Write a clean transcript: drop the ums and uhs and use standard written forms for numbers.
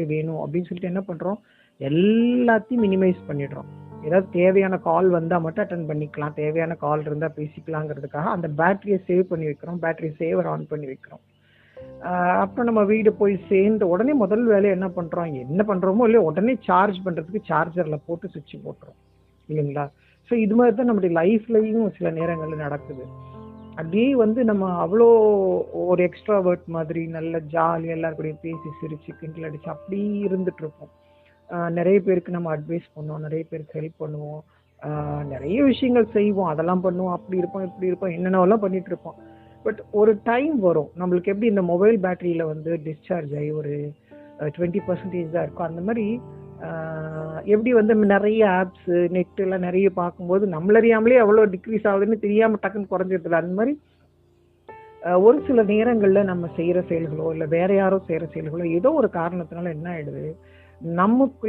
Battery வேணும் அப்படின்னு சொல்லிட்டு என்ன பண்ணுறோம், எல்லாத்தையும் மினிமைஸ் பண்ணிடுறோம். ஏதாவது தேவையான கால் வந்தால் மட்டும் அட்டன் பண்ணிக்கலாம், தேவையான கால் இருந்தால் பேசிக்கலாங்கிறதுக்காக அந்த பேட்டரியை சேவ் பண்ணி வைக்கிறோம், பேட்டரி சேவர் ஆன் பண்ணி வைக்கிறோம். அப்புறம் நம்ம வீடு போய் சேர்ந்த உடனே முதல் வேலையை என்ன பண்ணுறோம், என்ன பண்ணுறோமோ இல்லையோ உடனே சார்ஜ் பண்ணுறதுக்கு சார்ஜரில் போட்டு சுவிட்ச் போட்டுரும் இல்லைங்களா. ஸோ இது மாதிரி தான் நம்முடைய லைஃப்லையும் சில நேரங்களில் நடக்குது. அப்படியே வந்து நம்ம அவ்வளோ ஒரு எக்ஸ்ட்ராவர்ட் மாதிரி நல்ல ஜாலியாக எல்லாருக்கூடையும் பேசி சிரிச்சு கிண்டல் அடிச்சு அப்படி இருந்துட்டு இருப்போம். நிறைய பேருக்கு நம்ம அட்வைஸ் பண்ணுவோம், நிறைய பேருக்கு ஹெல்ப் பண்ணுவோம், நிறைய விஷயங்கள் செய்வோம், அதெல்லாம் பண்ணுவோம், அப்படி இருப்போம் இப்படி இருப்போம், என்னென்னவெல்லாம் பண்ணிட்டு இருப்போம். பட் ஒரு டைம் வரும் நம்மளுக்கு எப்படி இந்த மொபைல் பேட்டரியில் வந்து டிஸ்சார்ஜ் ஆகி ஒரு 20% தான் இருக்கும். அந்த மாதிரி எப்படி வந்து நிறைய ஆப்ஸு நெட் எல்லாம் நிறைய பார்க்கும்போது நம்மளறியாமலே எவ்வளோ டிக்ரீஸ் ஆகுதுன்னு தெரியாமல் டக்குன்னு குறைஞ்சிருதுல. அந்த மாதிரி ஒரு சில நேரங்களில் நம்ம செய்கிற செயல்களோ இல்லை வேற யாரோ செய்கிற செயல்களோ ஏதோ ஒரு காரணத்தினால என்ன ஆயிடுது, நமக்குள்ள